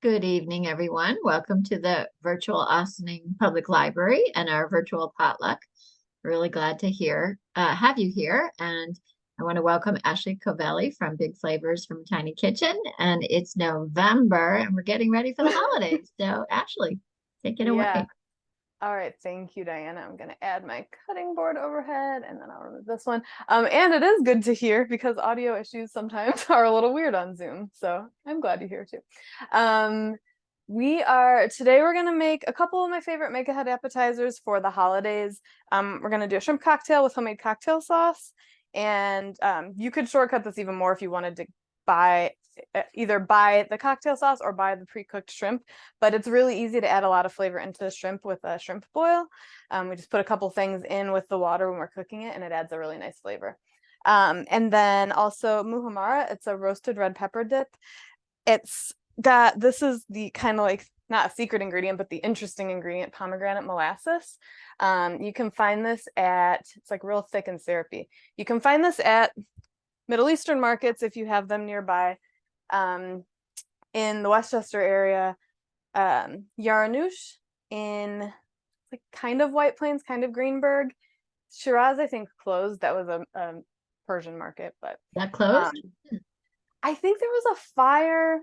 Good evening, everyone. Welcome to the virtual Austining Public Library and our virtual potluck. Really glad to have you here. And I want to welcome Ashley Covelli from Big Flavors from Tiny Kitchen. And it's November and we're getting ready for the holidays. So Ashley, take it Yeah. away. All right. Thank you, Diana. I'm going to add my cutting board overhead and then I'll remove this one. And it is good to hear because audio issues sometimes are a little weird on Zoom. So I'm glad you're here too. Today we're going to make a couple of my favorite make ahead appetizers for the holidays. We're going to do a shrimp cocktail with homemade cocktail sauce. And you could shortcut this even more if you wanted to either buy the cocktail sauce or buy the pre-cooked shrimp, but it's really easy to add a lot of flavor into the shrimp with a shrimp boil. We just put a couple things in with the water when we're cooking it and it adds a really nice flavor. And then also muhammara, it's a roasted red pepper dip. This is the kind of like, not a secret ingredient, but the interesting ingredient, pomegranate molasses. You can find this it's like real thick and syrupy. You can find this at Middle Eastern markets if you have them nearby. In the Westchester area, Yarnoush in like kind of White Plains, kind of Greenberg. Shiraz, I think, closed. That was a Persian market, but That closed? I think there was a fire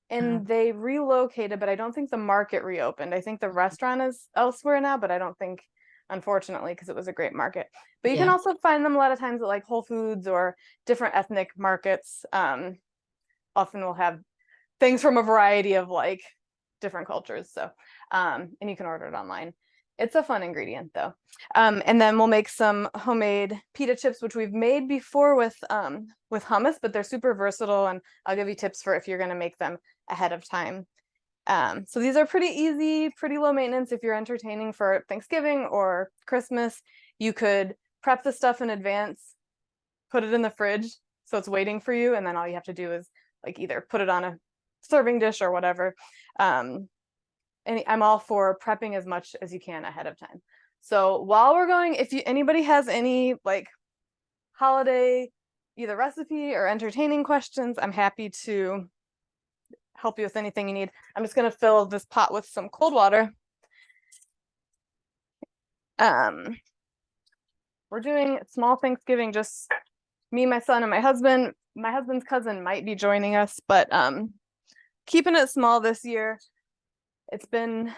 and they relocated, but I don't think the market reopened. I think the restaurant is elsewhere now, but I don't think, unfortunately, because it was a great market. But you can also find them a lot of times at like Whole Foods or different ethnic markets. Often will have things from a variety of like different cultures. So, and you can order it online. It's a fun ingredient though. And then we'll make some homemade pita chips, which we've made before with hummus, but they're super versatile. And I'll give you tips for if you're going to make them ahead of time. So these are pretty easy, pretty low maintenance. If you're entertaining for Thanksgiving or Christmas, you could prep the stuff in advance, put it in the fridge so it's waiting for you, and then all you have to do is like either put it on a serving dish or whatever. And I'm all for prepping as much as you can ahead of time. So while we're going, if anybody has any like holiday either recipe or entertaining questions, I'm happy to help you with anything you need. I'm just going to fill this pot with some cold water. We're doing small Thanksgiving, just me, my son, and my husband. My husband's cousin might be joining us, but keeping it small this year. It's been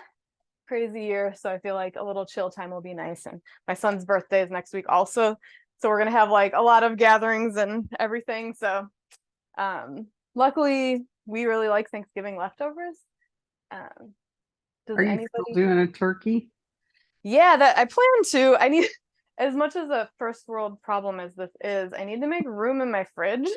crazy year, so I feel like a little chill time will be nice. And my son's birthday is next week also, so we're gonna have like a lot of gatherings and everything. So luckily we really like Thanksgiving leftovers. Does Are you anybody still doing a turkey? Yeah, that I plan to. I need, as much as a first world problem as this is, I need to make room in my fridge.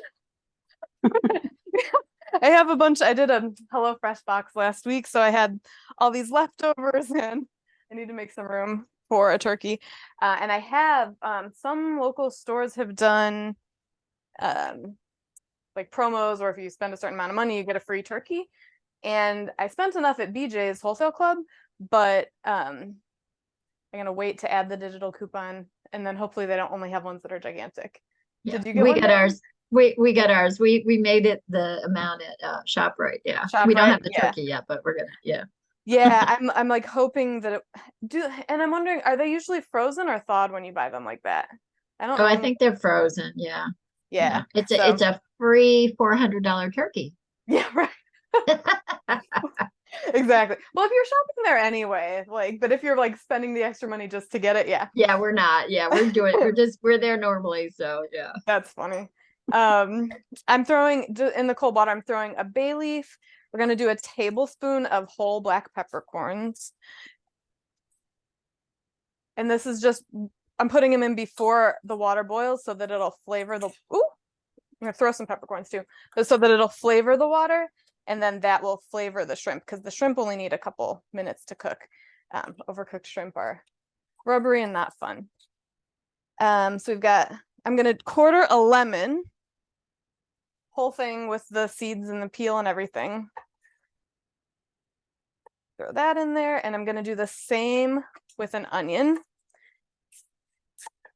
I have a bunch. I did a HelloFresh box last week, so I had all these leftovers, and I need to make some room for a turkey. And I have some local stores have done like promos, or if you spend a certain amount of money, you get a free turkey. And I spent enough at BJ's Wholesale Club, but I'm gonna wait to add the digital coupon, and then hopefully they don't only have ones that are gigantic. Yeah, Did you get we one? got ours. We got ours. We made it the amount at ShopRite. Yeah. We don't ShopRite, have the yeah. turkey yet, but we're gonna, yeah. Yeah, I'm like hoping that and I'm wondering, are they usually frozen or thawed when you buy them like that? I don't Oh, I know. think they're frozen. Yeah. Yeah. Yeah. It's So a free $400 turkey. yeah, right. Exactly. Well, if you're shopping there anyway, like, but if you're like spending the extra money just to get it, yeah. Yeah, we're not. Yeah, we're there normally, so yeah. That's funny. I'm throwing in the cold water, I'm throwing a bay leaf. We're gonna do a tablespoon of whole black peppercorns. And this is just, I'm putting them in before the water boils so that it'll flavor I'm gonna throw some peppercorns too, so that it'll flavor the water, and then that will flavor the shrimp, because the shrimp only need a couple minutes to cook. Overcooked shrimp are rubbery and not fun. So I'm gonna quarter a lemon, whole thing with the seeds and the peel and everything. Throw that in there, and I'm gonna do the same with an onion.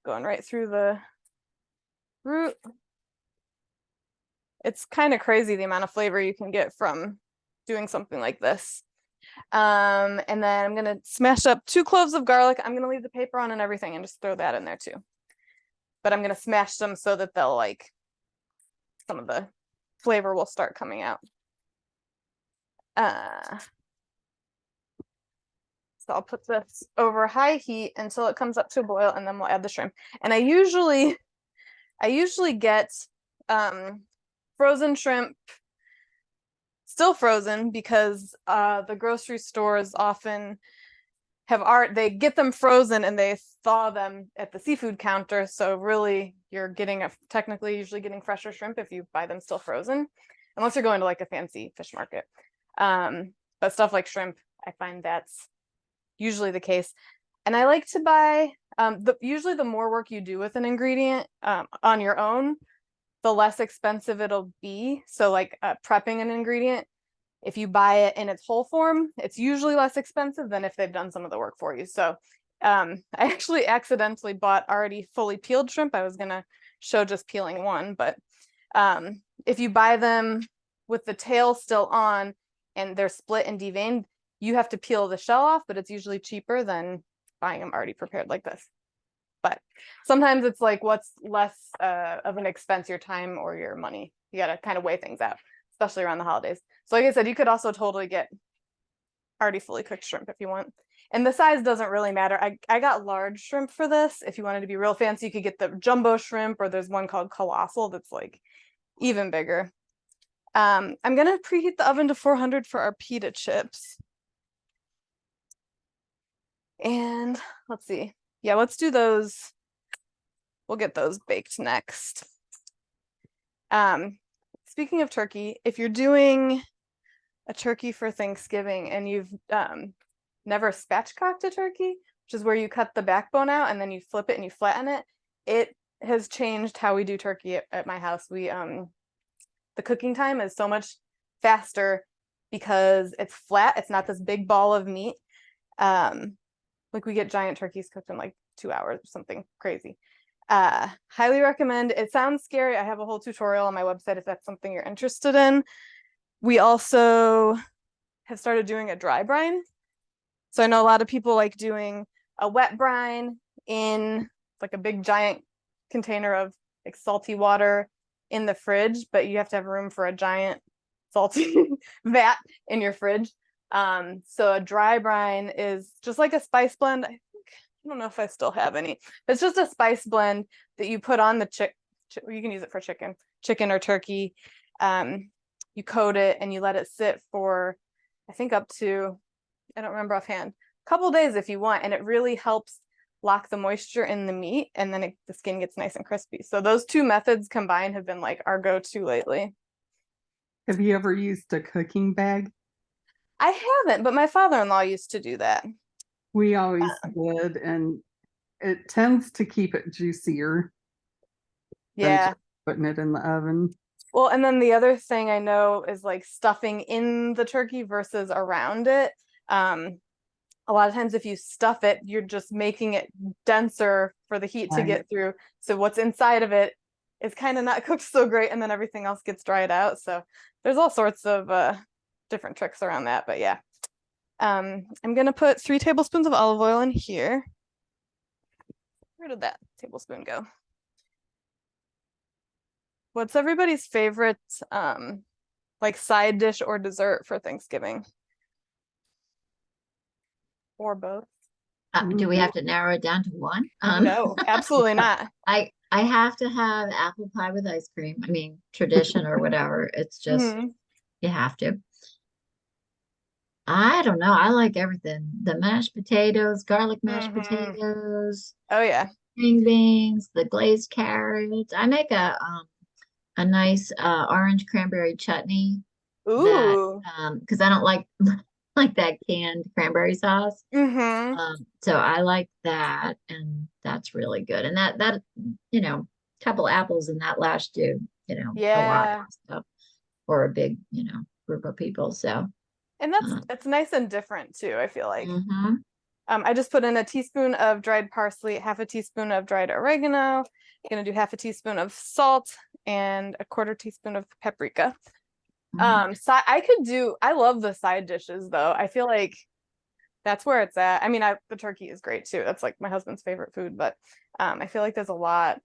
Going right through the root. It's kind of crazy the amount of flavor you can get from doing something like this. And then I'm gonna smash up 2 cloves of garlic. I'm gonna leave the paper on and everything and just throw that in there too. But I'm gonna smash them so that they'll like some of the flavor will start coming out. So I'll put this over high heat until it comes up to a boil, and then we'll add the shrimp. And I usually get frozen shrimp, still frozen, because the grocery stores often they get them frozen and they thaw them at the seafood counter. So really you're technically usually getting fresher shrimp if you buy them still frozen, unless you're going to like a fancy fish market. But stuff like shrimp, I find that's usually the case. And I like to buy usually the more work you do with an ingredient on your own, the less expensive it'll be. So like prepping an ingredient, if you buy it in its whole form, it's usually less expensive than if they've done some of the work for you. So I actually accidentally bought already fully peeled shrimp. I was gonna show just peeling one, but if you buy them with the tail still on and they're split and deveined, you have to peel the shell off, but it's usually cheaper than buying them already prepared like this. But sometimes it's like, what's less of an expense, your time or your money? You got to kind of weigh things out, especially around the holidays. So like I said, you could also totally get already fully cooked shrimp if you want. And the size doesn't really matter. I got large shrimp for this. If you wanted to be real fancy, you could get the jumbo shrimp, or there's one called colossal that's like even bigger. I'm gonna preheat the oven to 400 for our pita chips. And let's see. Yeah, let's do those. We'll get those baked next. Speaking of turkey, if you're doing a turkey for Thanksgiving and you've never spatchcocked a turkey, which is where you cut the backbone out and then you flip it and you flatten it, it has changed how we do turkey at my house. We the cooking time is so much faster because it's flat. It's not this big ball of meat. Like we get giant turkeys cooked in like 2 hours or something crazy. Highly recommend. It sounds scary. I have a whole tutorial on my website if that's something you're interested in. We also have started doing a dry brine. So I know a lot of people like doing a wet brine in like a big giant container of like salty water in the fridge, but you have to have room for a giant salty vat in your fridge. So a dry brine is just like a spice blend. I don't know if I still have any. It's just a spice blend that you put on the you can use it for chicken or turkey. You coat it and you let it sit for, I think up to, I don't remember offhand, a couple days if you want, and it really helps lock the moisture in the meat, and then the skin gets nice and crispy. So those 2 methods combined have been like our go-to lately. Have you ever used a cooking bag? I haven't, but my father-in-law used to do that. We always did, and it tends to keep it juicier than Yeah. just putting it in the oven. Well, and then the other thing I know is like stuffing in the turkey versus around it. A lot of times if you stuff it, you're just making it denser for the heat to get through. So what's inside of it is kind of not cooked so great, and then everything else gets dried out. So there's all sorts of different tricks around that. But yeah, I'm gonna put 3 tablespoons of olive oil in here. Where did that tablespoon go? What's everybody's favorite like side dish or dessert for Thanksgiving? Or both? Do we have to narrow it down to one? No, absolutely not. I have to have apple pie with ice cream. I mean, tradition or whatever. It's just you have to. I don't know. I like everything. The mashed potatoes, garlic mashed potatoes. Oh yeah. String beans, the glazed carrots. I make a nice orange cranberry chutney. Ooh. That because I don't like like that canned cranberry sauce. So I like that, and that's really good. And that couple apples and that last you a while, so for a big group of people. So and that's nice and different too, I feel like. Mm-hmm. I just put in a teaspoon of dried parsley, half a teaspoon of dried oregano. I'm gonna do half a teaspoon of salt and a quarter teaspoon of paprika. Mhm. So I love the side dishes though. I feel like that's where it's at. I mean, the turkey is great too. That's like my husband's favorite food, but I feel like there's a lot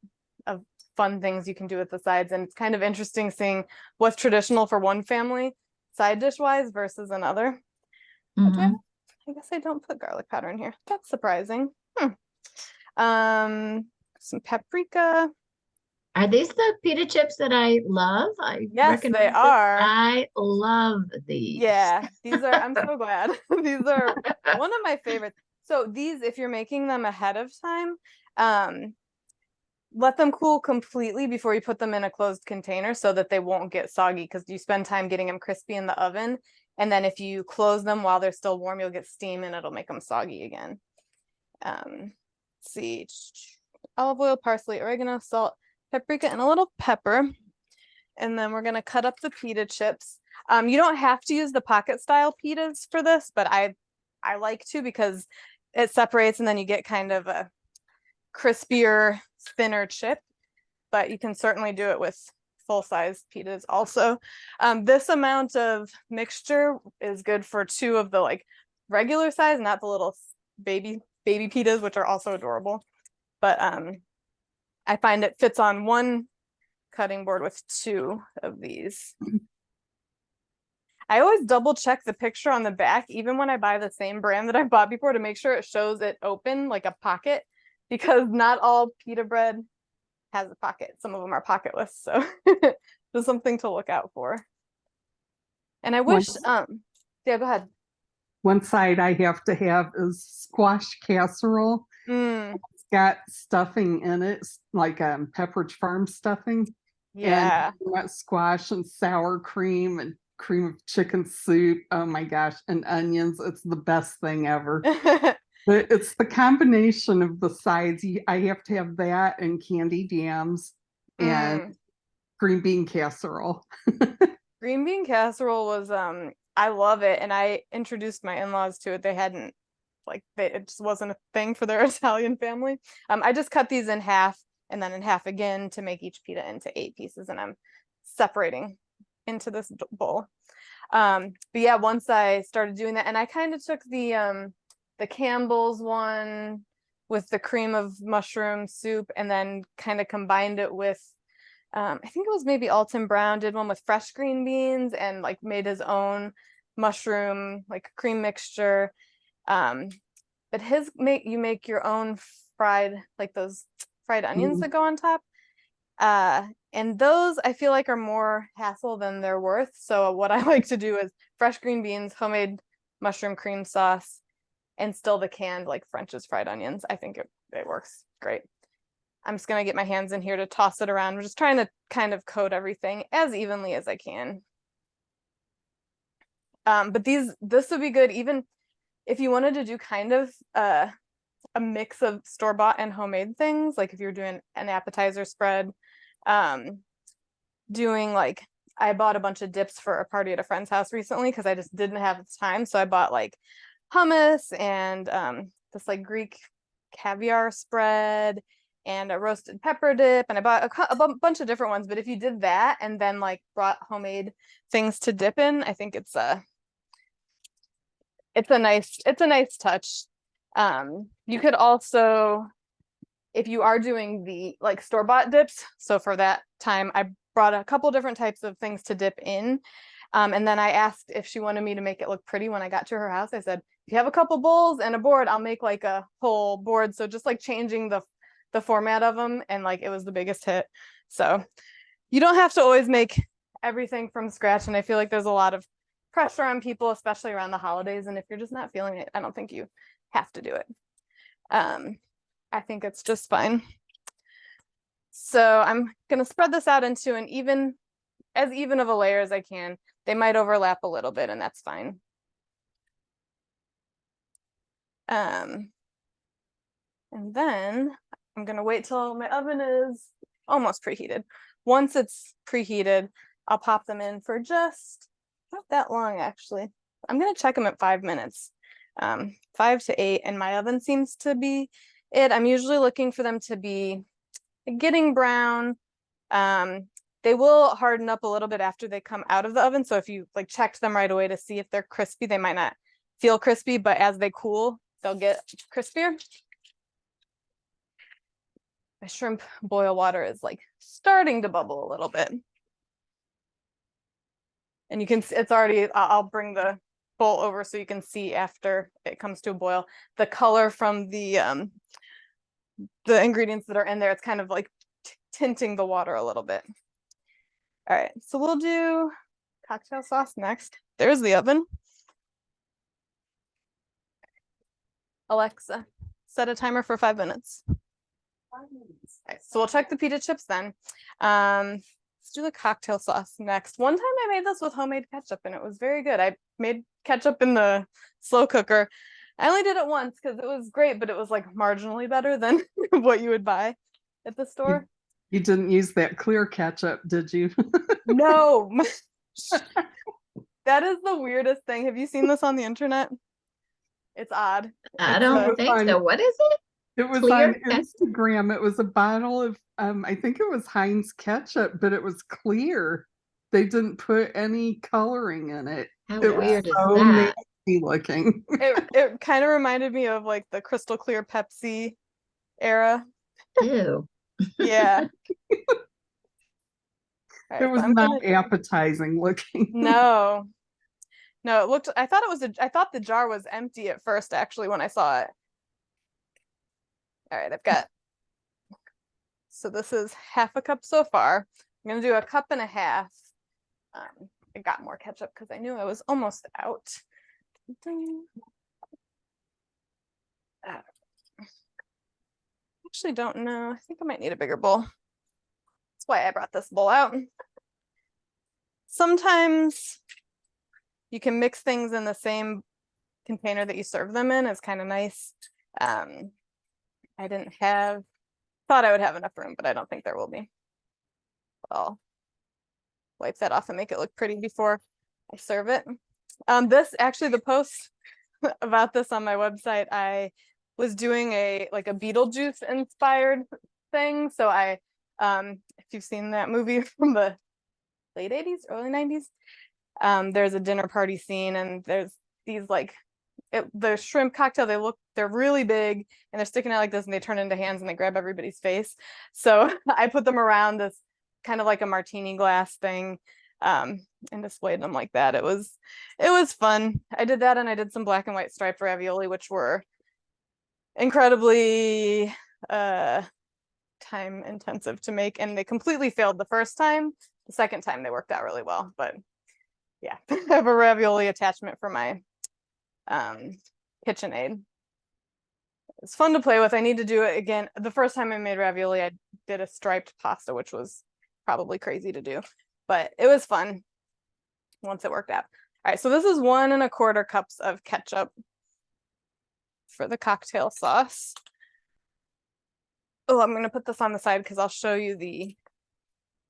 of fun things you can do with the sides, and it's kind of interesting seeing what's traditional for one family side dish wise versus another. Oh, Mhm. I guess I don't put garlic powder in here. That's surprising. Some paprika. Are these the pita chips that I love? I Yes, they recognize this. are. I love these. Yeah, I'm so glad. These are one of my favorites. So these, if you're making them ahead of time, um, let them cool completely before you put them in a closed container so that they won't get soggy, because you spend time getting them crispy in the oven. And then if you close them while they're still warm, you'll get steam and it'll make them soggy again. Let's see, olive oil, parsley, oregano, salt, paprika, and a little pepper. And then we're gonna cut up the pita chips. You don't have to use the pocket style pitas for this, but I like to, because it separates and then you get kind of a crispier, thinner chip. But you can certainly do it with full size pitas also. This amount of mixture is good for 2 of the like regular size, not the little baby pitas, which are also adorable. But I find it fits on 1 cutting board with 2 of these. I always double check the picture on the back, even when I buy the same brand that I bought before, to make sure it shows it open like a pocket, because not all pita bread has a pocket. Some of them are pocketless, so there's something to look out for. And I wish, Once, yeah, go ahead. one side I have to have is squash casserole. Mm, It's got stuffing in it, like Pepperidge Farm stuffing, and yeah. squash and sour cream and cream of chicken soup. Oh my gosh, and onions. It's the best thing ever. But it's the combination of the sides. I have to have that and candied yams and Mm. green bean casserole. Green bean casserole was I love it, and I introduced my in-laws to it. They hadn't, like, it just wasn't a thing for their Italian family. I just cut these in half and then in half again to make each pita into 8 pieces, and I'm separating into this bowl. But yeah, once I started doing that, and I kind of took the Campbell's one with the cream of mushroom soup, and then kind of combined it with I think it was maybe Alton Brown did one with fresh green beans and like made his own mushroom like cream mixture. Um, but you make your own fried, like those fried onions Mm. that go on top. And those I feel like are more hassle than they're worth. So what I like to do is fresh green beans, homemade mushroom cream sauce, and still the canned like French's fried onions. I think it works great. I'm just gonna get my hands in here to toss it around. We're just trying to kind of coat everything as evenly as I can. But this would be good even if you wanted to do kind of a mix of store-bought and homemade things, like if you're doing an appetizer spread, um, doing like I bought a bunch of dips for a party at a friend's house recently because I just didn't have the time. So I bought like hummus and this like Greek caviar spread and a roasted pepper dip, and I bought a bunch of different ones. But if you did that and then like brought homemade things to dip in, I think it's a nice touch. You could also, if you are doing the like store-bought dips, so for that time I brought a couple different types of things to dip in. And then I asked if she wanted me to make it look pretty when I got to her house. I said, if you have a couple bowls and a board, I'll make like a whole board. So just like changing the format of them, and like it was the biggest hit. So you don't have to always make everything from scratch. And I feel like there's a lot of pressure on people, especially around the holidays. And if you're just not feeling it, I don't think you have to do it. I think it's just fine. So I'm gonna spread this out into as even of a layer as I can. They might overlap a little bit, and that's fine. And then I'm gonna wait till my oven is almost preheated. Once it's preheated, I'll pop them in for just not that long, actually. I'm gonna check them at 5 minutes, 5 to 8, and my oven seems to be it. I'm usually looking for them to be getting brown, They will harden up a little bit after they come out of the oven. So if you like checked them right away to see if they're crispy, they might not feel crispy, but as they cool, they'll get crispier. My shrimp boil water is like starting to bubble a little bit. And you can, it's already, I'll bring the bowl over so you can see after it comes to a boil, the color from the ingredients that are in there. It's kind of like tinting the water a little bit. All right, so we'll do cocktail sauce next. There's the oven. Alexa, set a timer for 5 minutes. 5 minutes. Okay, so we'll check the pita chips then. Let's do the cocktail sauce next. One time I made this with homemade ketchup and it was very good. I made ketchup in the slow cooker. I only did it once because it was great, but it was like marginally better than what you would buy at the store. You didn't use that clear ketchup, did you? No. That is the weirdest thing. Have you seen this on the internet? It's odd. I don't think so. What is it? It was on Instagram. It was a bottle of, I think it was Heinz ketchup, but it was clear. They didn't put any coloring in it. How it weird was is so that? nasty looking. It kind of reminded me of like the crystal clear Pepsi era. Ew. Yeah. It was not appetizing looking. No, it looked, I thought the jar was empty at first, actually, when I saw it. All right, I've got, so this is half a cup so far. I'm gonna do a cup and a half. I got more ketchup because I knew I was almost out. Actually don't know. I think I might need a bigger bowl. That's why I brought this bowl out. Sometimes you can mix things in the same container that you serve them in. It's kind of nice. I thought I would have enough room, but I don't think there will be. I'll wipe that off and make it look pretty before I serve it. This actually, the post about this on my website, I was doing a Beetlejuice inspired thing. So if you've seen that movie from the late 80s, early 90s, there's a dinner party scene and there's these the shrimp cocktail, they're really big and they're sticking out like this and they turn into hands and they grab everybody's face. So I put them around this kind of like a martini glass thing, and displayed them like that. It was fun. I did that and I did some black and white striped ravioli, which were incredibly time intensive to make, and they completely failed the first time. The second time they worked out really well, but yeah. I have a ravioli attachment for my KitchenAid. It's fun to play with. I need to do it again. The first time I made ravioli, I did a striped pasta, which was probably crazy to do, but it was fun once it worked out. All right, so this is 1 1/4 cups of ketchup for the cocktail sauce. Oh, I'm going to put this on the side because I'll show you the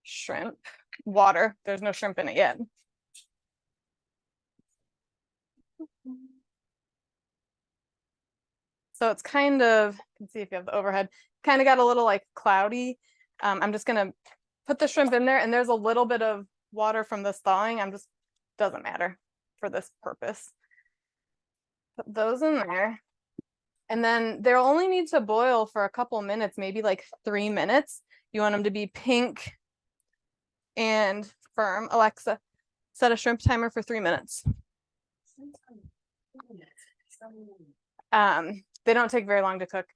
shrimp water. There's no shrimp in it yet. So it's kind of, you can see if you have the overhead, kind of got a little like cloudy. I'm just going to put the shrimp in there, and there's a little bit of water from this thawing. Doesn't matter for this purpose. Put those in there. And then they'll only need to boil for a couple minutes, maybe like 3 minutes. You want them to be pink and firm. Alexa, set a shrimp timer for 3 minutes. They don't take very long to cook.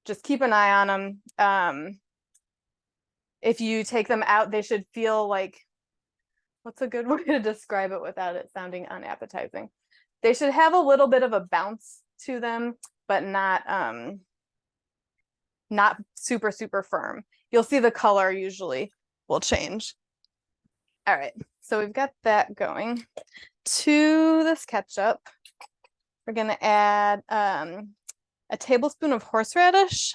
Just keep an eye on them. If you take them out, they should feel like, what's a good way to describe it without it sounding unappetizing? They should have a little bit of a bounce to them, but not super, super firm. You'll see the color usually will change. All right, so we've got that going. To this ketchup, we're gonna add a tablespoon of horseradish.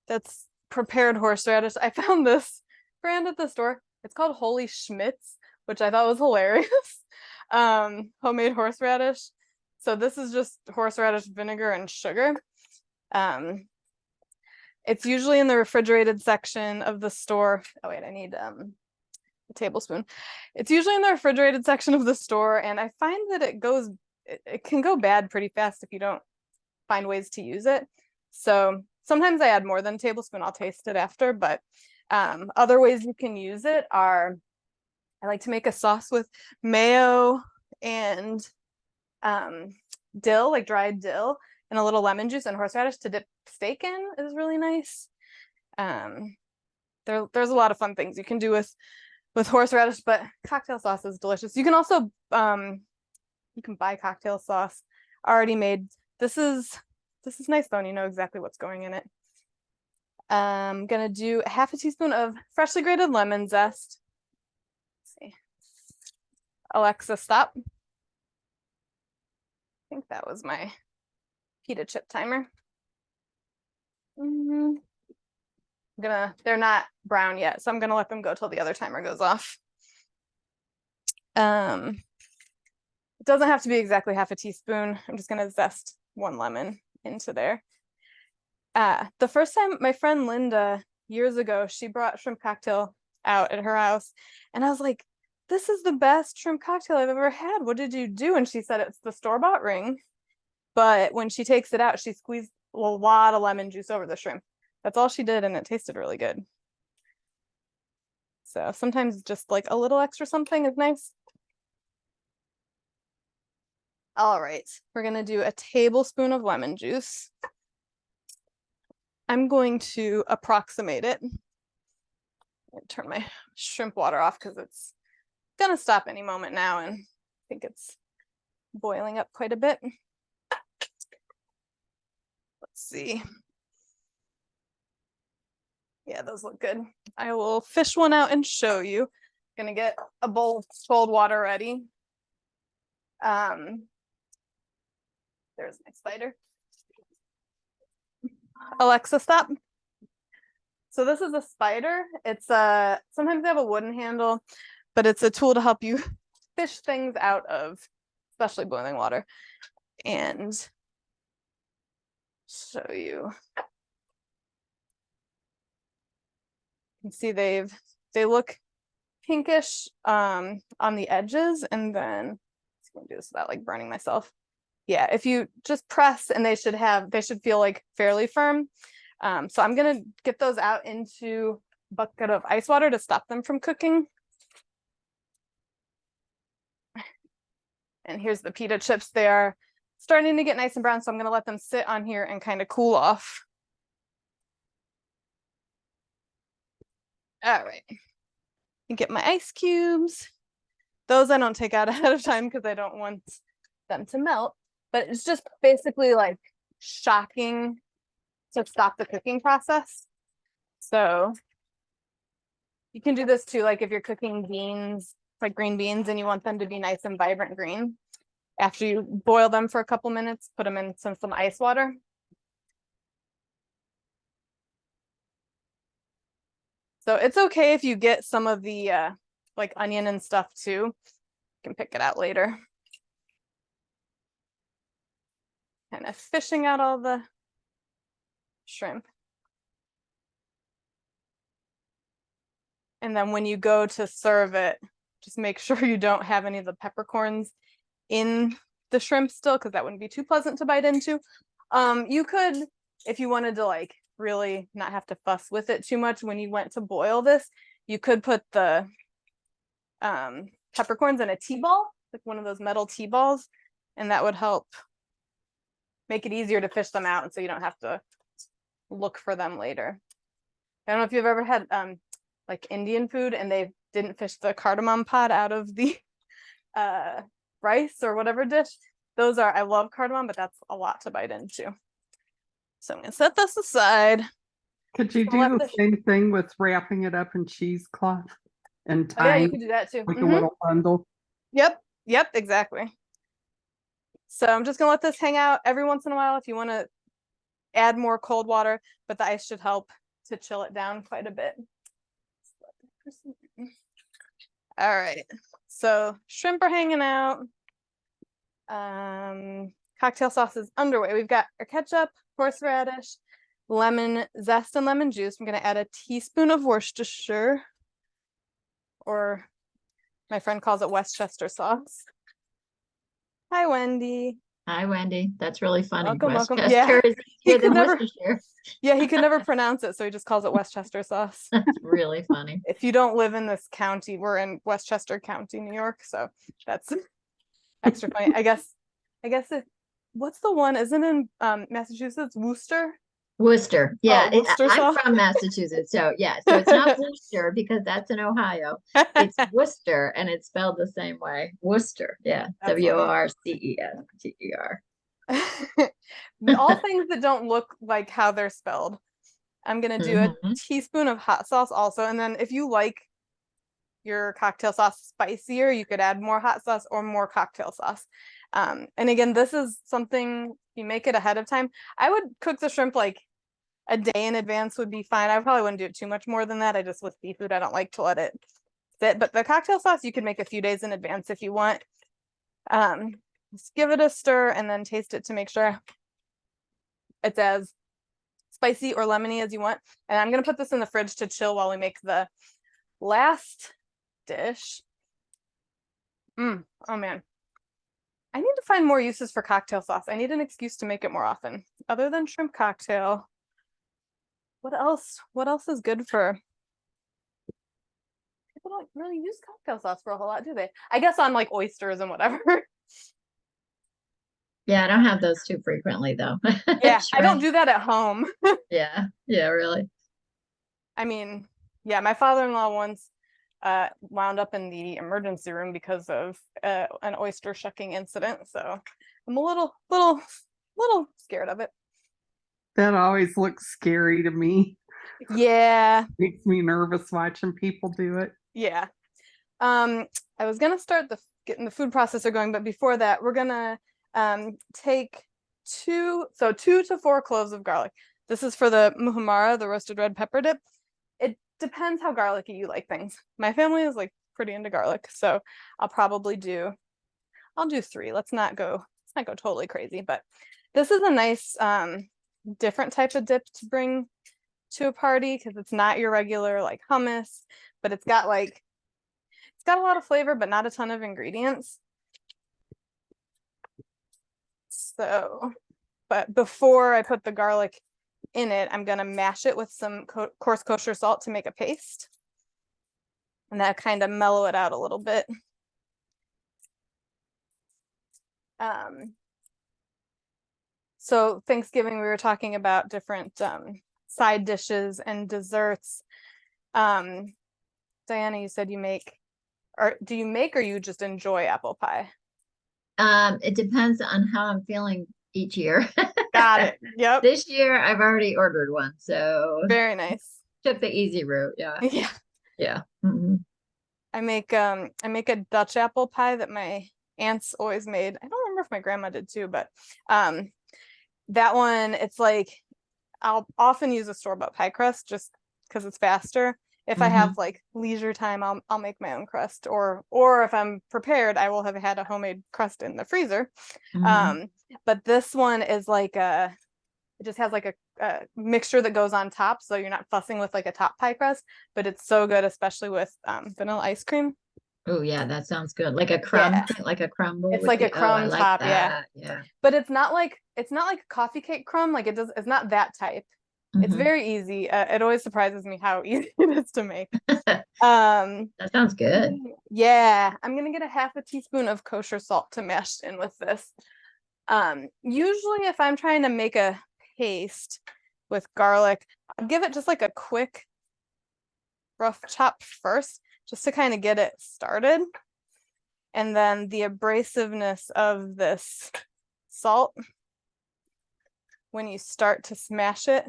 That's prepared horseradish. I found this brand at the store. It's called Holy Schmidt's, which I thought was hilarious. Homemade horseradish. So this is just horseradish vinegar and sugar. It's usually in the refrigerated section of the store. Oh wait, I need a a tablespoon. It's usually in the refrigerated section of the store, and I find that it can go bad pretty fast if you don't find ways to use it. So sometimes I add more than a tablespoon. I'll taste it after, but other ways you can use it are, I like to make a sauce with mayo and dill, like dried dill, and a little lemon juice and horseradish to dip steak in is really nice. There's a lot of fun things you can do with horseradish, but cocktail sauce is delicious. You can also you can buy cocktail sauce already made. This is nice though, and you know exactly what's going in it. I'm gonna do half a teaspoon of freshly grated lemon zest. Let's see. Alexa, stop. I think that was my pita chip timer. They're not brown yet, so I'm gonna let them go till the other timer goes off. It doesn't have to be exactly half a teaspoon. I'm just gonna zest 1 lemon into there. The first time my friend Linda years ago, she brought shrimp cocktail out at her house, and I was like, this is the best shrimp cocktail I've ever had. What did you do? And she said it's the store-bought ring, but when she takes it out, she squeezed a lot of lemon juice over the shrimp. That's all she did, and it tasted really good. So sometimes just like a little extra something is nice. All right, we're gonna do a tablespoon of lemon juice. I'm going to approximate it. Turn my shrimp water off because it's gonna stop any moment now, and I think it's boiling up quite a bit. Let's see. Yeah, those look good. I will fish one out and show you. Gonna get a bowl of cold water ready. There's my spider. Alexa, stop. So this is a spider. It's sometimes they have a wooden handle, but it's a tool to help you fish things out of especially boiling water. And show you. You can see they look pinkish on the edges, and then I'm gonna do this without like burning myself. Yeah, if you just press, and they should feel like fairly firm. So I'm gonna get those out into a bucket of ice water to stop them from cooking. And here's the pita chips. They are starting to get nice and brown, so I'm gonna let them sit on here and kind of cool off. All right, and get my ice cubes. Those I don't take out ahead of time because I don't want them to melt, but it's just basically like shocking to stop the cooking process. So you can do this too, like if you're cooking beans, like green beans, and you want them to be nice and vibrant green. After you boil them for a couple minutes, put them in some ice water. So it's okay if you get some of the like onion and stuff too. You can pick it out later. Kind of fishing out all the shrimp. And then when you go to serve it, just make sure you don't have any of the peppercorns in the shrimp still, because that wouldn't be too pleasant to bite into. You could, if you wanted to like really not have to fuss with it too much when you went to boil this, you could put the peppercorns in a tea ball, like one of those metal tea balls, and that would help make it easier to fish them out, and so you don't have to look for them later. I don't know if you've ever had like Indian food and they didn't fish the cardamom pod out of the rice or whatever dish. Those are, I love cardamom, but that's a lot to bite into. So I'm gonna set this aside. Could you do the same thing with wrapping it up in cheesecloth and tying? Oh, yeah, you could do that too. Like a little bundle. Yep, exactly. So I'm just gonna let this hang out every once in a while if you want to add more cold water, but the ice should help to chill it down quite a bit. All right, so shrimp are hanging out. Cocktail sauce is underway. We've got our ketchup, horseradish, lemon zest, and lemon juice. I'm gonna add a teaspoon of Worcestershire. or my friend calls it Westchester sauce. Hi, Wendy. Hi, Wendy. That's really funny. Welcome, welcome. Westchester Yeah. is He easier could than never, Worcestershire. yeah, he could never pronounce it, so he just calls it Westchester sauce. That's really funny. If you don't live in this county, we're in Westchester County, New York, so that's extra funny. I guess what's the one? Isn't in Massachusetts, Worcester? Worcester. Yeah, Oh, Worcester I'm sauce. from Massachusetts. So yeah, so it's not Worcester because that's in Ohio. It's Worcester and it's spelled the same way. Worcester. Yeah. That's funny. Worcester. All things that don't look like how they're spelled. I'm gonna do a teaspoon of hot sauce also, and then if you like your cocktail sauce spicier, you could add more hot sauce or more cocktail sauce. And again, this is something you make it ahead of time. I would cook the shrimp like a day in advance would be fine. I probably wouldn't do it too much more than that. I just, with seafood, I don't like to let it sit. But the cocktail sauce you could make a few days in advance if you want. Just give it a stir and then taste it to make sure it's as spicy or lemony as you want. And I'm gonna put this in the fridge to chill while we make the last dish. Oh man, I need to find more uses for cocktail sauce. I need an excuse to make it more often other than shrimp cocktail. What else is good for? People don't really use cocktail sauce for a whole lot, do they? I guess on like oysters and whatever. Yeah, I don't have those too frequently though. Yeah, I don't Shrimp. do that at home. Yeah, really. I mean, yeah, my father-in-law once wound up in the emergency room because of an oyster shucking incident. So I'm a little scared of it. That always looks scary to me. Yeah. Makes me nervous watching people do it. Yeah. I was gonna start getting the food processor going, but before that, we're gonna take 2 to 4 cloves of garlic. This is for the muhammara, the roasted red pepper dip. It depends how garlicky you like things. My family is like pretty into garlic, so I'll do 3. Let's not go totally crazy, but this is a nice different type of dip to bring to a party because it's not your regular like hummus, but it's got a lot of flavor but not a ton of ingredients. So, but before I put the garlic in it, I'm gonna mash it with some coarse kosher salt to make a paste, and that kind of mellow it out a little bit. So Thanksgiving, we were talking about different side dishes and desserts. Diana, you said do you make or you just enjoy apple pie? It depends on how I'm feeling each year. Got it. Yep. This year I've already ordered one, so Very nice. took the easy route. Yeah. Yeah. Yeah. I make a Dutch apple pie that my aunts always made. I don't remember if my grandma did too, but that one, it's like I'll often use a store-bought pie crust just because it's faster. If I have like leisure time, I'll make my own crust, or if I'm prepared, I will have had a homemade crust in the freezer. But this one is like it just has like a mixture that goes on top, so you're not fussing with like a top pie crust, but it's so good, especially with vanilla ice cream. Oh yeah, that sounds good. Like a crumb, Yeah. like a crumble. It's like a crumb top, that. yeah. But it's not like a coffee cake crumb. Like it's not that type. It's very easy. It always surprises me how easy it is to make. That sounds good. Yeah, I'm gonna get a half a teaspoon of kosher salt to mash in with this. Usually if I'm trying to make a paste with garlic, I'll give it just like a quick rough chop first, just to kind of get it started. And then the abrasiveness of this salt, when you start to smash it,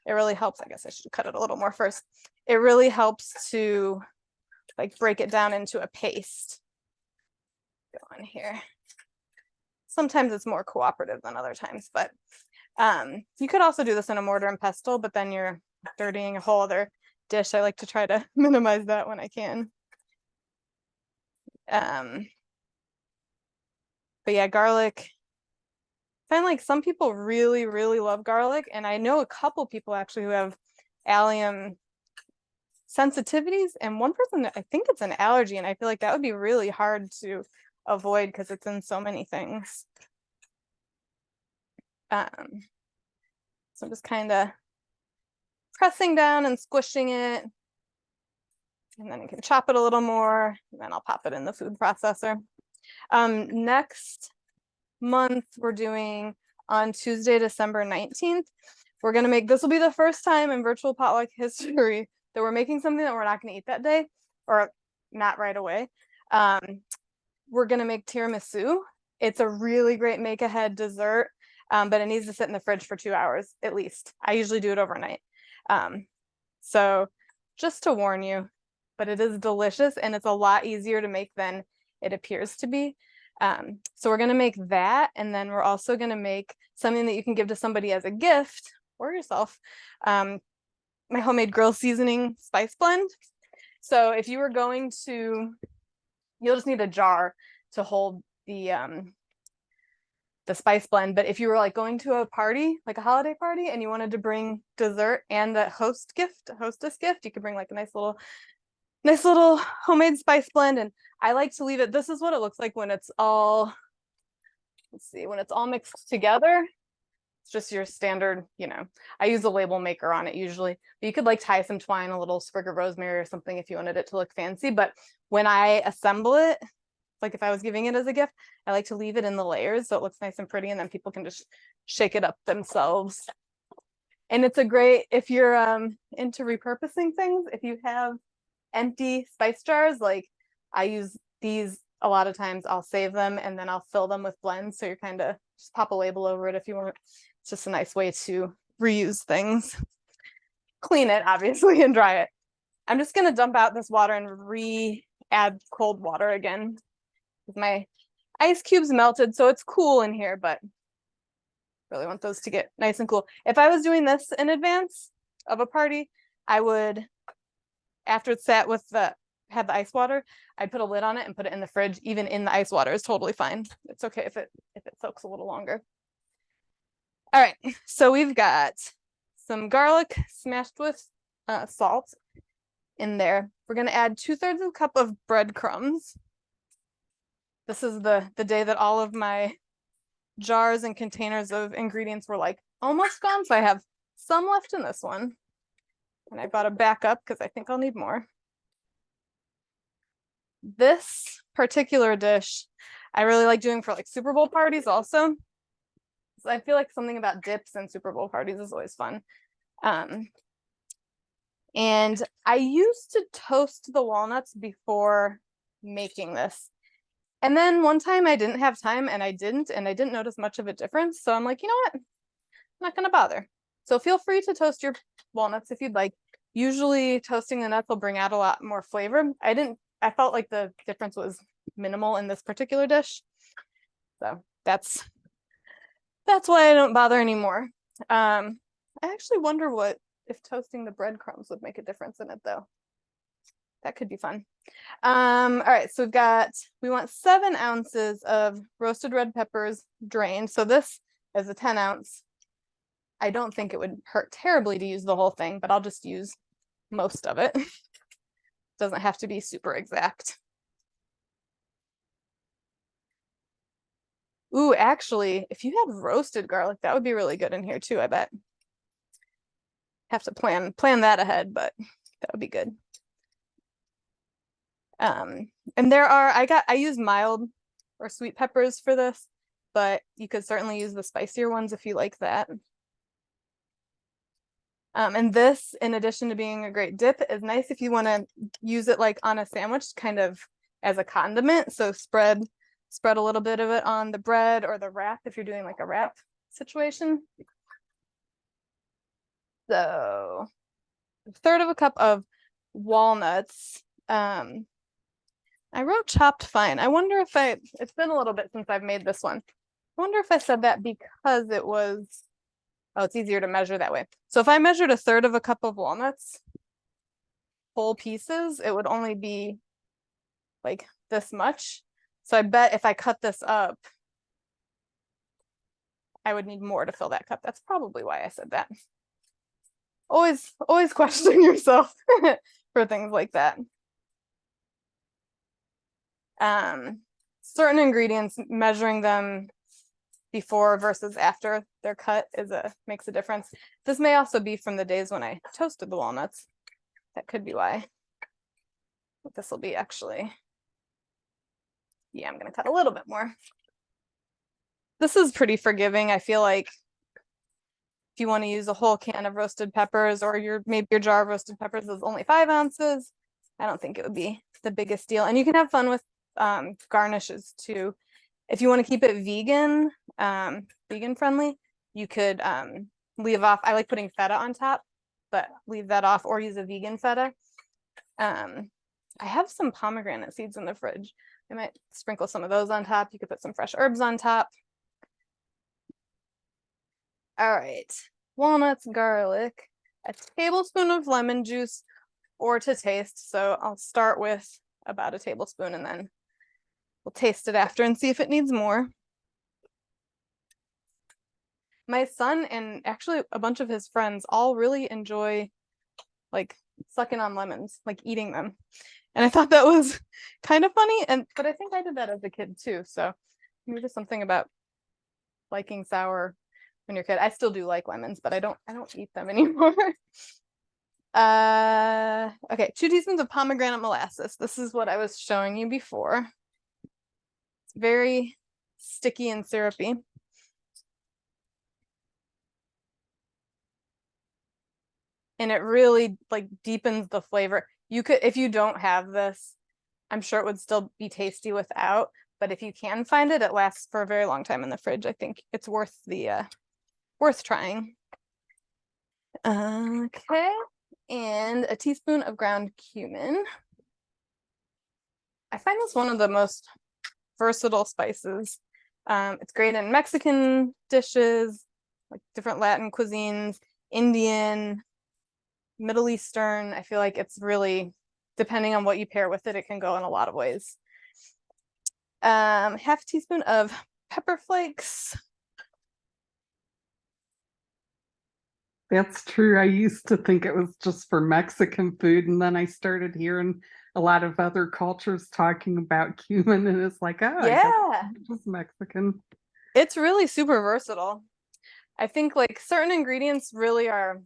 it really helps. I guess I should cut it a little more first. It really helps to like break it down into a paste. Go on here. Sometimes it's more cooperative than other times, but you could also do this in a mortar and pestle, but then you're dirtying a whole other dish. I like to try to minimize that when I can. But yeah, garlic. I find like some people really, really love garlic, and I know a couple people actually who have allium sensitivities, and one person, I think it's an allergy, and I feel like that would be really hard to avoid because it's in so many things. So I'm just kind of pressing down and squishing it. And then I can chop it a little more, and then I'll pop it in the food processor. Next month, we're doing on Tuesday, December 19th. We're gonna make, this will be the first time in virtual potluck history that we're making something that we're not gonna eat that day, or not right away. We're gonna make tiramisu. It's a really great make ahead dessert, but it needs to sit in the fridge for 2 hours at least. I usually do it overnight. So just to warn you, but it is delicious and it's a lot easier to make than it appears to be. So we're gonna make that, and then we're also gonna make something that you can give to somebody as a gift or yourself. My homemade grill seasoning spice blend. So if you were going to, you'll just need a jar to hold the spice blend. But if you were like going to a party, like a holiday party, and you wanted to bring dessert and a hostess gift, you could bring like a nice little homemade spice blend. And I like to leave it, this is what it looks like when it's all, let's see, when it's all mixed together. It's just your standard, you know, I use a label maker on it usually, but you could like tie some twine, a little sprig of rosemary or something if you wanted it to look fancy. But when I assemble it, like if I was giving it as a gift, I like to leave it in the layers so it looks nice and pretty, and then people can just shake it up themselves. And it's a great, if you're into repurposing things, if you have empty spice jars, like I use these a lot of times, I'll save them and then I'll fill them with blends. So you're kind of just pop a label over it if you want. It's just a nice way to reuse things. Clean it, obviously, and dry it. I'm just going to dump out this water and re-add cold water again. My ice cubes melted, so it's cool in here, but really want those to get nice and cool. If I was doing this in advance of a party, I would, after it's sat with had the ice water, I'd put a lid on it and put it in the fridge. Even in the ice water is totally fine. It's okay if it soaks a little longer. All right, so we've got some garlic smashed with salt in there. We're gonna add 2/3 of a cup of breadcrumbs. This is the day that all of my jars and containers of ingredients were like almost gone, so I have some left in this one. And I bought a backup because I think I'll need more. This particular dish, I really like doing for like Super Bowl parties also. So I feel like something about dips and Super Bowl parties is always fun. And I used to toast the walnuts before making this. And then one time I didn't have time and I didn't notice much of a difference. So I'm like, you know what? I'm not gonna bother. So feel free to toast your walnuts if you'd like. Usually toasting the nuts will bring out a lot more flavor. I felt like the difference was minimal in this particular dish. So that's why I don't bother anymore. I actually wonder if toasting the breadcrumbs would make a difference in it though. That could be fun. All right, so we want 7 ounces of roasted red peppers drained. So this is a 10 ounce. I don't think it would hurt terribly to use the whole thing, but I'll just use most of it. Doesn't have to be super exact. Ooh, actually, if you had roasted garlic, that would be really good in here too, I bet. Have to plan that ahead, but that would be good. And I use mild or sweet peppers for this, but you could certainly use the spicier ones if you like that. And this, in addition to being a great dip, is nice if you want to use it like on a sandwich, kind of as a condiment. So spread a little bit of it on the bread or the wrap if you're doing like a wrap situation. So 1/3 of a cup of walnuts. I wrote chopped fine. I wonder if it's been a little bit since I've made this one. I wonder if I said that because it was, it's easier to measure that way. So if I measured 1/3 of a cup of walnuts, whole pieces, it would only be like this much. So I bet if I cut this up, I would need more to fill that cup. That's probably why I said that. Always question yourself. for things like that. Certain ingredients, measuring them before versus after they're cut makes a difference. This may also be from the days when I toasted the walnuts. That could be why. But this will be actually, yeah, I'm gonna cut a little bit more. This is pretty forgiving. I feel like if you want to use a whole can of roasted peppers, or maybe your jar of roasted peppers is only 5 ounces, I don't think it would be the biggest deal. And you can have fun with garnishes too. If you want to keep it vegan, vegan friendly, you could leave off. I like putting feta on top, but leave that off or use a vegan feta. I have some pomegranate seeds in the fridge. I might sprinkle some of those on top. You could put some fresh herbs on top. All right, walnuts, garlic, a tablespoon of lemon juice or to taste. So I'll start with about a tablespoon and then we'll taste it after and see if it needs more. My son and actually a bunch of his friends all really enjoy like sucking on lemons, like eating them. And I thought that was kind of funny. But I think I did that as a kid too. So maybe there's something about liking sour when you're a kid. I still do like lemons, but I don't eat them anymore. Okay, 2 teaspoons of pomegranate molasses. This is what I was showing you before. It's very sticky and syrupy. And it really like deepens the flavor. You could, if you don't have this, I'm sure it would still be tasty without, but if you can find it, it lasts for a very long time in the fridge. I think it's worth trying. Okay, and a teaspoon of ground cumin. I find this one of the most versatile spices. It's great in Mexican dishes, like different Latin cuisines, Indian, Middle Eastern. I feel like it's really, depending on what you pair with it, it can go in a lot of ways. Half a teaspoon of pepper flakes. That's true. I used to think it was just for Mexican food, and then I started hearing a lot of other cultures talking about cumin, and it's like, oh, I guess Yeah, it's just Mexican. it's really super versatile. I think like certain ingredients really are,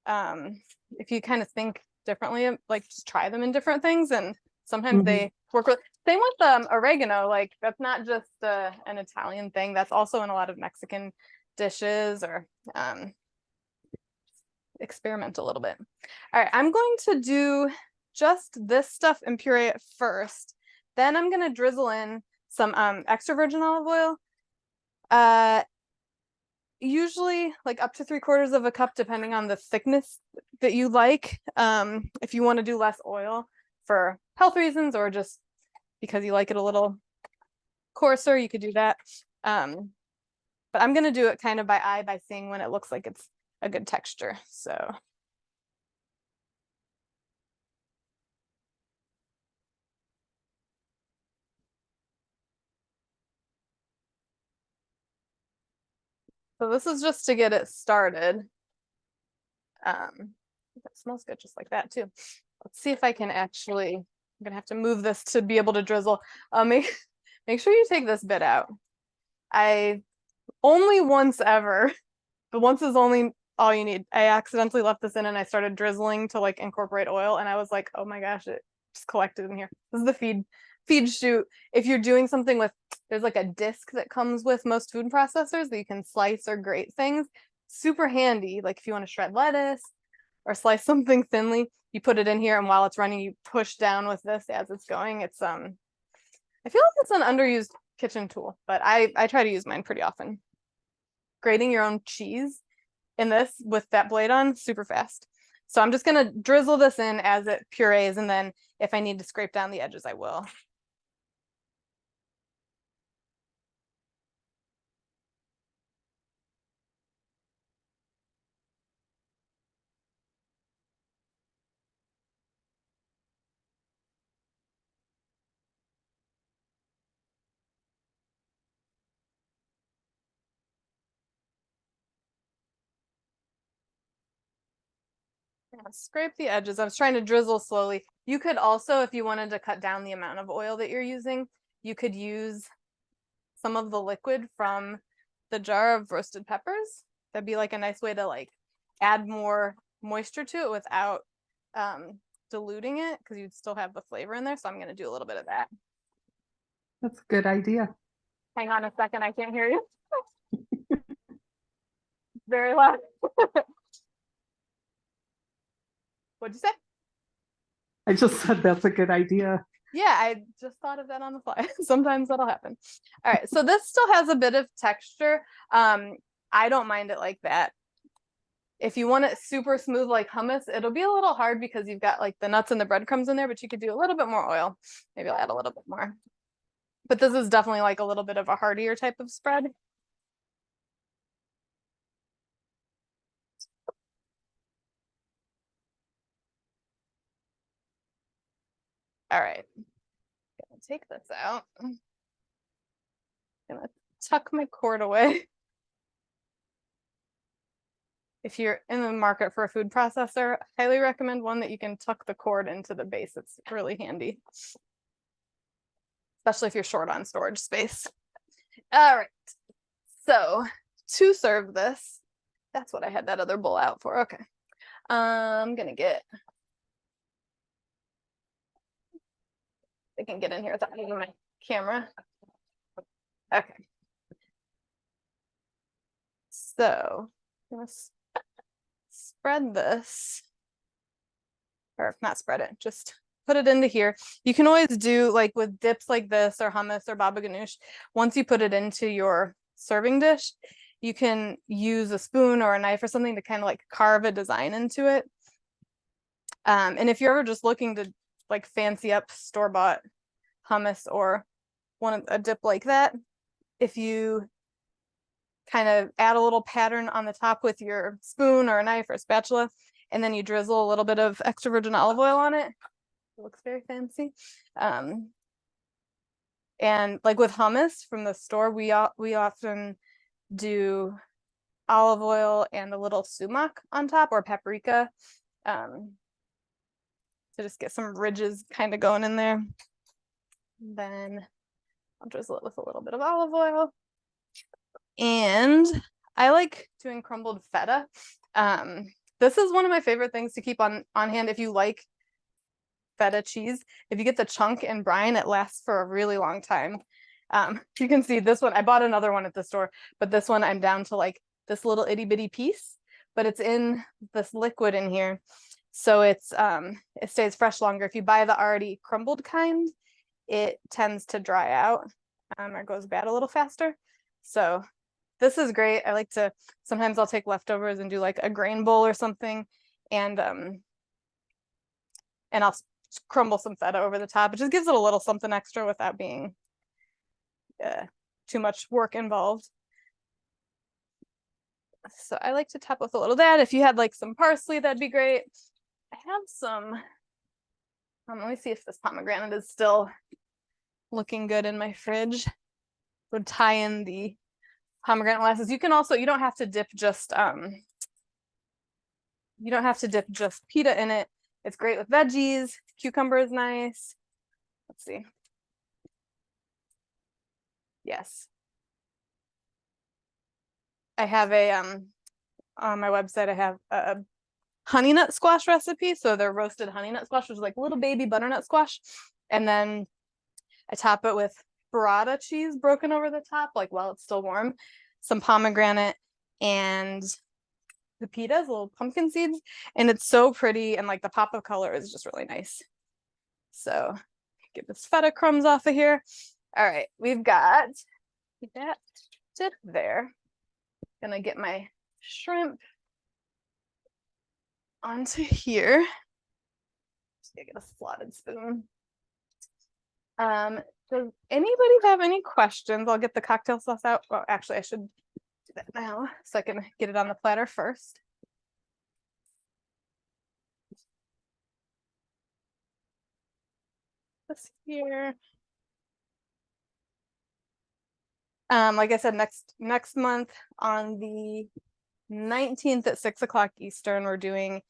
if you kind of think differently, like just try them in different things, and sometimes they work with. Same with oregano. Like that's not just an Italian thing. That's also in a lot of Mexican dishes, or experiment a little bit. All right, I'm going to do just this stuff and puree it first. Then I'm going to drizzle in some extra virgin olive oil. Usually like up to 3/4 of a cup, depending on the thickness that you like. If you want to do less oil for health reasons or just because you like it a little coarser, you could do that. But I'm going to do it kind of by eye, by seeing when it looks like it's a good texture. So this is just to get it started. It smells good just like that too. Let's see if I can actually, I'm gonna have to move this to be able to drizzle. Make sure you take this bit out. I only once ever, but once is only all you need. I accidentally left this in and I started drizzling to like incorporate oil, and I was like, oh my gosh, it just collected in here. This is the feed chute. If you're doing something with, there's like a disc that comes with most food processors that you can slice or grate things. Super handy. Like if you want to shred lettuce or slice something thinly, you put it in here, and while it's running, you push down with this as it's going. It's I feel like it's an underused kitchen tool, but I try to use mine pretty often. Grating your own cheese in this with that blade on, super fast. So I'm just gonna drizzle this in as it purees, and then if I need to scrape down the edges, I will. Yeah, scrape the edges. I was trying to drizzle slowly. You could also, if you wanted to cut down the amount of oil that you're using, you could use some of the liquid from the jar of roasted peppers. That'd be like a nice way to like add more moisture to it without diluting it, because you'd still have the flavor in there. So I'm going to do a little bit of that. That's a good idea. Hang on a second, I can't hear you. Very loud. What'd you say? I just said that's a good idea. Yeah, I just thought of that on the fly. Sometimes that'll happen. All right, so this still has a bit of texture. I don't mind it like that. If you want it super smooth like hummus, it'll be a little hard because you've got like the nuts and the breadcrumbs in there, but you could do a little bit more oil. Maybe I'll add a little bit more. But this is definitely like a little bit of a heartier type of spread. All right, gonna take this out. Gonna tuck my cord away. If you're in the market for a food processor, I highly recommend one that you can tuck the cord into the base. It's really handy, especially if you're short on storage space. All right, so to serve this, that's what I had that other bowl out for. Okay, I'm gonna get, I can get in here without moving my camera. Okay, so I'm gonna spread this, or not spread it, just put it into here. You can always do like with dips like this or hummus or baba ganoush, once you put it into your serving dish, you can use a spoon or a knife or something to kind of like carve a design into it. And if you're ever just looking to like fancy up store-bought hummus or want a dip like that, if you kind of add a little pattern on the top with your spoon or a knife or a spatula, and then you drizzle a little bit of extra virgin olive oil on it, it looks very fancy. And like with hummus from the store, we often do olive oil and a little sumac on top, or paprika, to just get some ridges kind of going in there. Then I'll drizzle it with a little bit of olive oil. And I like doing crumbled feta. This is one of my favorite things to keep on hand if you like feta cheese. If you get the chunk and brine, it lasts for a really long time. You can see this one, I bought another one at the store, but this one I'm down to like this little itty bitty piece, but it's in this liquid in here. So it's it stays fresh longer. If you buy the already crumbled kind, it tends to dry out, or goes bad a little faster. So this is great. I like to, sometimes I'll take leftovers and do like a grain bowl or something, and I'll crumble some feta over the top. It just gives it a little something extra without being too much work involved. So I like to top with a little of that. If you had like some parsley, that'd be great. I have some, let me see if this pomegranate is still looking good in my fridge. Would tie in the pomegranate molasses. You can also, you don't have to dip just pita in it. It's great with veggies. Cucumber is nice. Let's see. Yes. I have a on my website, I have a honey nut squash recipe. So they're roasted honey nut squash, which is like little baby butternut squash. And then I top it with burrata cheese broken over the top, like while it's still warm, some pomegranate, and the pitas, little pumpkin seeds, and it's so pretty, and like the pop of color is just really nice. So get this feta crumbs off of here. All right, we've got that dip there. Gonna get my shrimp onto here. Just gotta get a slotted spoon. Does anybody have any questions? I'll get the cocktail sauce out. Well, actually, I should do that now so I can get it on the platter first. This here. Like I said, next month on the 19th at 6 o'clock Eastern, we're doing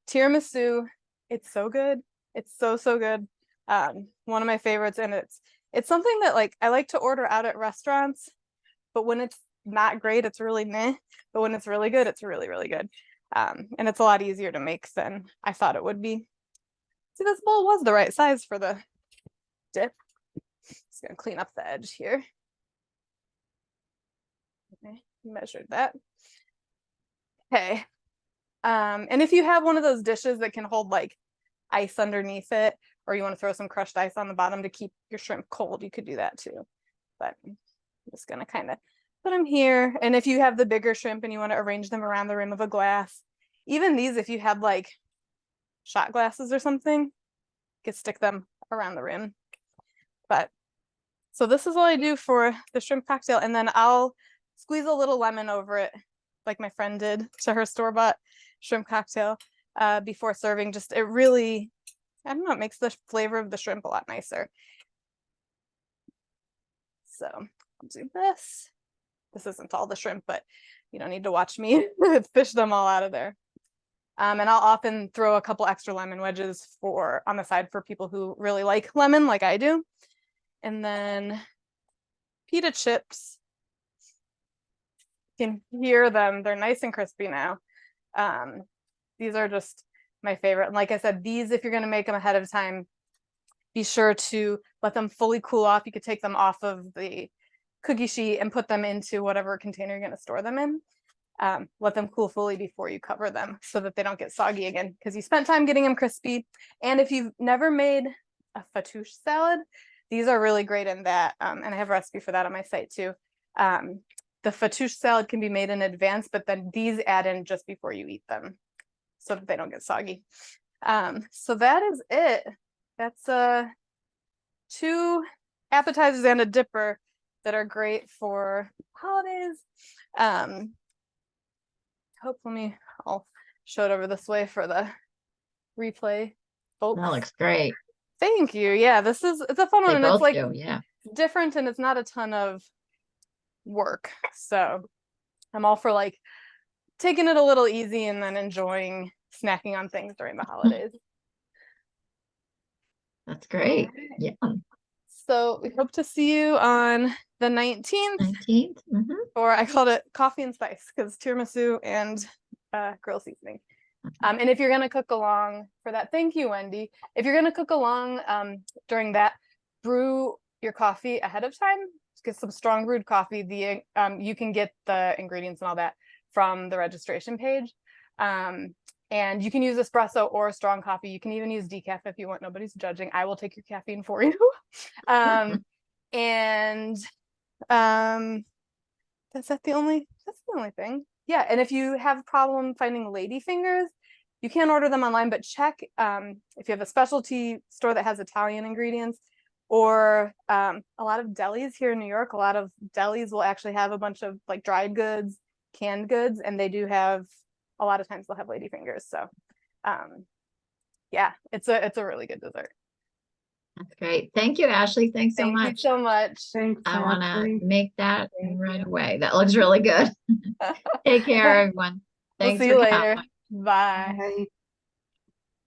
tiramisu. It's so good. It's so good. One of my favorites, and it's something that like I like to order out at restaurants, but when it's not great, it's really meh. But when it's really good, it's really good. And it's a lot easier to make than I thought it would be. See, this bowl was the right size for the dip. Just gonna clean up the edge here. Okay, measured that. Okay. And if you have one of those dishes that can hold like ice underneath it, or you want to throw some crushed ice on the bottom to keep your shrimp cold, you could do that too. But I'm just gonna kind of put them here. And if you have the bigger shrimp and you want to arrange them around the rim of a glass, even these, if you had like shot glasses or something, you could stick them around the rim. But so this is all I do for the shrimp cocktail, and then I'll squeeze a little lemon over it, like my friend did to her store-bought shrimp cocktail before serving. Just it really, I don't know, it makes the flavor of the shrimp a lot nicer. So I'll do this. This isn't all the shrimp, but you don't need to watch me fish them all out of there. And I'll often throw a couple extra lemon wedges on the side for people who really like lemon, like I do. And then pita chips. You can hear them; they're nice and crispy now. These are just my favorite. And like I said, these, if you're going to make them ahead of time, be sure to let them fully cool off. You could take them off of the cookie sheet and put them into whatever container you're going to store them in. Let them cool fully before you cover them so that they don't get soggy again, because you spent time getting them crispy. And if you've never made a fattoush salad, these are really great in that. And I have a recipe for that on my site too. The fattoush salad can be made in advance, but then these add in just before you eat them so that they don't get soggy. So that is it. That's 2 appetizers and a dipper that are great for holidays. I'll show it over this way for the replay folks. That looks great. Thank you. Yeah, it's a fun one, They and both it's like do, yeah. different, and it's not a ton of work. So I'm all for like taking it a little easy and then enjoying snacking on things during the holidays. That's great. Yeah. So we hope to see you on the 19th. 19th. Or I called it coffee and spice because tiramisu and grill seasoning. And if you're going to cook along for that, thank you, Wendy. If you're going to cook along during that, brew your coffee ahead of time. Get some strong brewed coffee. You can get the ingredients and all that from the registration page. And you can use espresso or strong coffee. You can even use decaf if you want. Nobody's judging. I will take your caffeine for you. And that's the only thing. Yeah. And if you have a problem finding lady fingers, you can order them online, but check if you have a specialty store that has Italian ingredients, or a lot of delis here in New York. A lot of delis will actually have a bunch of like dried goods, canned goods, and they do have, a lot of times they'll have lady fingers. So yeah, it's a really good dessert. That's great. Thank you, Ashley. Thanks so much. Thank you so much. Thanks, I want to Ashley. make that Thank right you. away. That looks really good. Take care, everyone. We'll Thanks see for you later. coming. Bye. Bye.